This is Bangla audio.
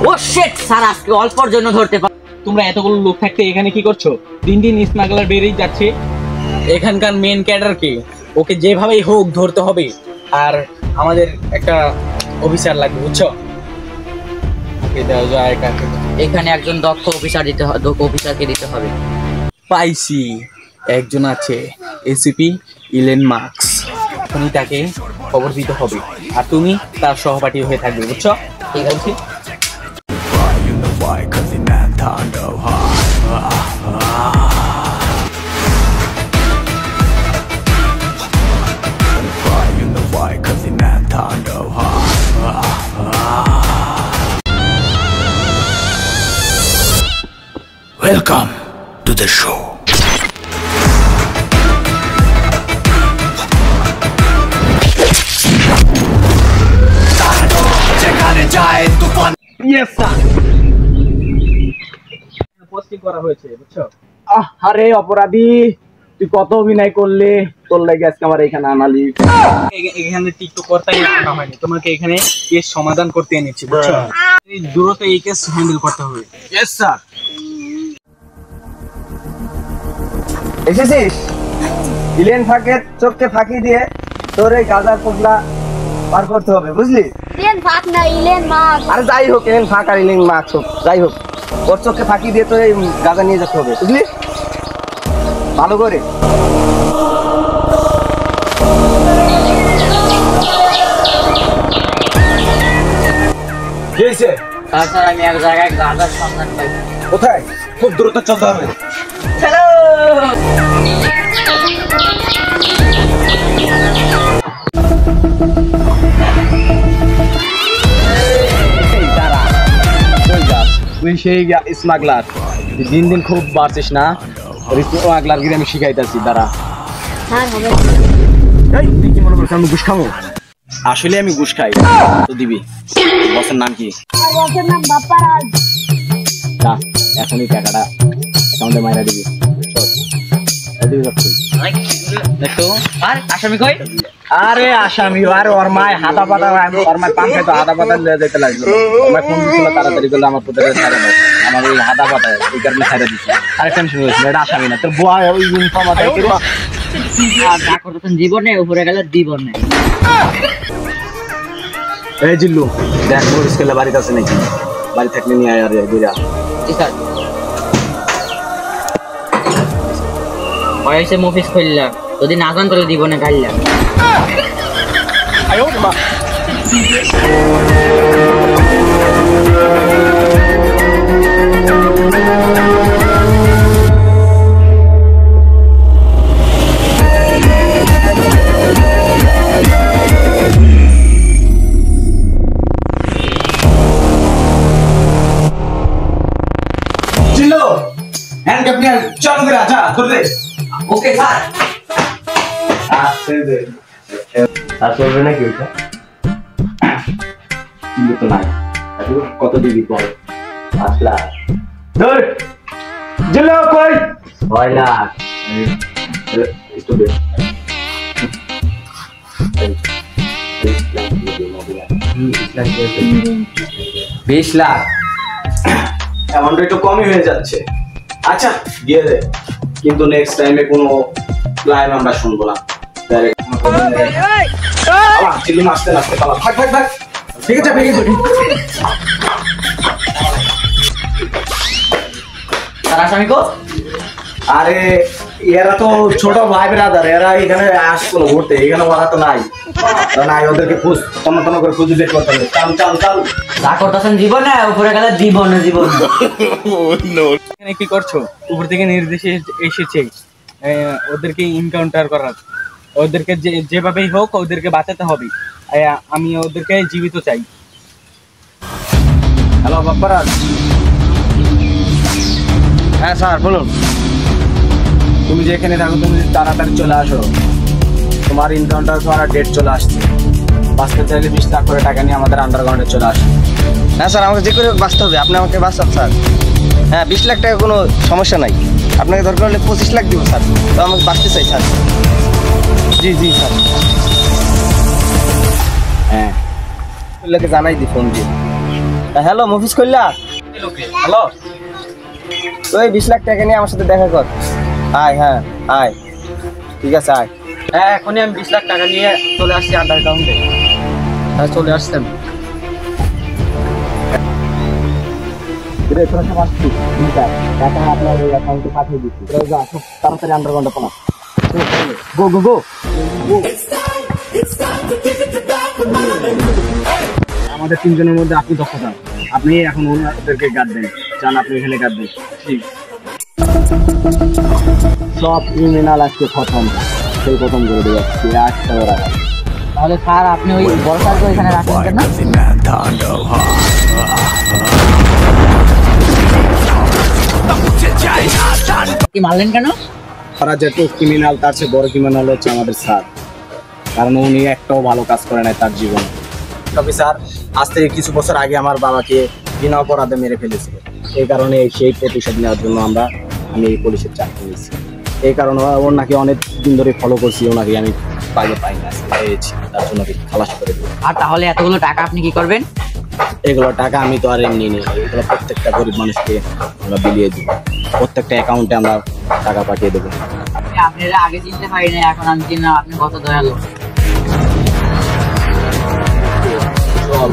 ও শিট স্যার, আজকে অল্পর জন্য ধরতে পার। তোমরা এতগুলো লোক থাকতে এখানে কি করছো? দিন দিন স্মাগলার বেড়েই যাচ্ছে। এখানকার মেন ক্যাডার কে, ওকে যেভাবেই হোক ধরতে হবে। আর আমাদের একটা অফিসার লাগবে, বুঝছো? এখানে একজন দক্ষ অফিসার দিতে হবে, দক্ষ অফিসারকে দিতে হবে। পাইছি, একজন আছে, এসিপি ইলেন মার্কস। তুমি তাকে খবর দিতে হবে, আর তুমি তার সহপাঠী হয়ে থাকবে, বুঝছো? ঠিক আছে। Welcome to the show. Yes sir. Posting করা হয়েছে, বুঝছো? আরে অপরাধী, তুই কত অভিনয় করলে, তোর লাগে আজকে আমার এখানে আনালি। এখানে টিকটক করতেই আনা হয়নি, তোমাকে এখানে কেস সমাধান করতে এনেছি, বুঝছো? এই দ্রুত এই কেস হ্যান্ডেল করতে হবে। Yes sir. এসেছিস? ইলেন ফাঁকে চোখকে ফাঁকি দিয়ে তোর এই গাজার পোগলা পার করতে হবে, বুঝলি? ইলেন ফাঁক না, ইলেন মাছ। আরে যাই হোক, ইলেন ফাঁক আর ইলেন মাছ হোক, যাই হোক, ওর চোখকে ফাঁকি দিয়ে তোর এই গাজা নিয়ে যেতে হবে, বুঝলি? ভালো করে। কি হয়েছে? স্যার, আমি এক জায়গায় গাঁজার সন্ধান পাই। কোথায়? খুব দ্রুত চলতে হবে। হ্যালো। তুই সেই স্মাগলার, দিন দিন খুব বাড়ছিস না? স্মাগলার গিয়ে আমি শিখাইতেছি, দাঁড়া। হ্যাঁ হবে। তুই কি মনে করছিস আমি ঘুষ খাবো? আসলে আমি ঘুষ খাই, তো দিবি। বসের নাম কি? বসের নাম বাপ্পারাজ। না, এখনই টাকাটা অ্যাকাউন্টে মাইরা দিবি। দেখো, আর আসামি কই? আরে আসামি আর ওর মায় হাতা পাতা, ওর মায় পান খাইতো, হাতা পাতা লয়ে যেতে লাগলো। আমার ফোন দিছিল তাড়াতাড়ি করলে আমার পুত্রের ছাড়ে না, আমার ওই হাতা পাতা এই কারণে ছাড়ে দিচ্ছে। আরে টেনশন করিস না, এটা আসামি না, তোর বুয়া ওই ইউনিফর্ম আছে। আর যা করতেছেন জীবনে, উপরে গেলে জীবন নেই। এই জিল্লু, দেখ মোর স্কেলে বাড়িতে আছে নাকি? বাড়ি থাকলে নিয়ে আয়। আর বুঝা ঠিক আছে, পয়সা মুফিস খুললাম, যদি না জান তাহলে জীবনে গাইলাম। জিল্লু, হ্যান্ডকাপ নিয়ে চল করে আচ্ছা ধরে দে। Okay sir. আর চলবে নাকি ওইটা? কিন্তু তো নাই। কত দিবি বল? 5 লাখ। ধর জিল্লু কই? 6 লাখ। একটু দে। 20 লাখ। অ্যামাউন্ট একটু কমই হয়ে যাচ্ছে। আচ্ছা দিয়ে দে, কিন্তু নেক্সট টাইমে কোনো লাইন আমরা শুনবো না। চিল্লি নাচতে নাচতে পালা। ভাগ ভাগ ভাগ। ঠিক আছে, ভেঙে যাবি। স্যার, আসামি কো? আরে এরা তো ছোট ভাই ব্রাদার, এরা এখানে আসতো না ঘুরতে, এখানে ওরা তো নাই। নাই, ওদেরকে খুঁজ তন্ন তন্ন করে খুঁজে বের করতে হবে। চাল চাল চাল। যা করতেছেন জীবনে, উপরে গেলে জীবন জীবন। এখানে কি করছো? উপর থেকে নির্দেশ এসেছে ওদেরকে এনকাউন্টার করার। ওদেরকে যেভাবেই হোক ওদেরকে বাঁচাতে হবে। আমি ওদেরকে জীবিত চাই। হ্যালো বাপ্পারাজ। হ্যাঁ স্যার বলুন। তুমি যেখানে থাকো তুমি তাড়াতাড়ি চলে আসো, তোমার এনকাউন্টার করার ডেট চলে আসছে। বাঁচতে চাইলে 20 লাখ করে টাকা নিয়ে আমাদের আন্ডারগ্রাউন্ডে চলে আসো। হ্যাঁ স্যার, আমাকে যে করে বাঁচতে হবে, আপনি আমাকে বাঁচান স্যার। হ্যাঁ 20 লাখ টাকা কোনো সমস্যা নাই, আপনাকে দরকার হলে 25 লাখ দিব স্যার, তো আমাকে বাঁচতে চাই স্যার। জি জি স্যার। হ্যাঁ জানাই দি ফোন দিয়ে। হ্যালো মফিজ কইলা হ্যালো, ওই 20 লাখ টাকা নিয়ে আমার সাথে দেখা কর। আয়, হ্যাঁ আয়, ঠিক আছে আয়। হ্যাঁ এখনই আমি 20 লাখ টাকা নিয়ে চলে আসছি আন্ডারগ্রাউন্ডে। হ্যাঁ চলে আসছেন। টাকা আপনার ওই অ্যাকাউন্টে পাঠিয়ে দিচ্ছি, তাড়াতাড়ি আন্ডারগ্রাউন্ডে পড়া। গো গো গো। আমাদের তিনজনের মধ্যে আপনি দক্ষতা, আপনি এখন ওনাদেরকে গাদ দেন, চান আপনি এখানে গাদ দেন। সব ক্রিমিনাল আজকে খতম, সেই খতম করে দেবে আজকে 8টা ওরা। তাহলে স্যার আপনি ওই বড় স্যারকে এখানে রাখেন কেন? কি মারলেন কেন? তারা যত ক্রিমিনাল তার চেয়ে বড় ক্রিমিনাল হচ্ছে আমাদের স্যার, কারণ উনি একটাও ভালো কাজ করে নাই তার জীবনে। তবে স্যার আজ থেকে কিছু বছর আগে আমার বাবাকে বিনা অপরাধে মেরে ফেলেছিল, এই কারণে সেই প্রতিশোধ নেওয়ার জন্য আমি এই পুলিশের চাকরি নিয়েছি। এই কারণে ওনাকে অনেক দিন ধরে ফলো করছি, ওনাকে আমি পাইলে পাই না পেয়েছি, তার জন্য খালাস করে দেবো। আর তাহলে এতগুলো টাকা আপনি কি করবেন? এগুলো টাকা আমি তো আর এমনি নিই, এগুলো প্রত্যেকটা গরিব মানুষকে আমরা বিলিয়ে দিব, প্রত্যেকটা অ্যাকাউন্টে আমরা টাকা পাঠিয়ে দেবো। আপনারা আগে চিনতে পারি না, এখন আমি চিনলাম আপনি কত দয়ালু। চল।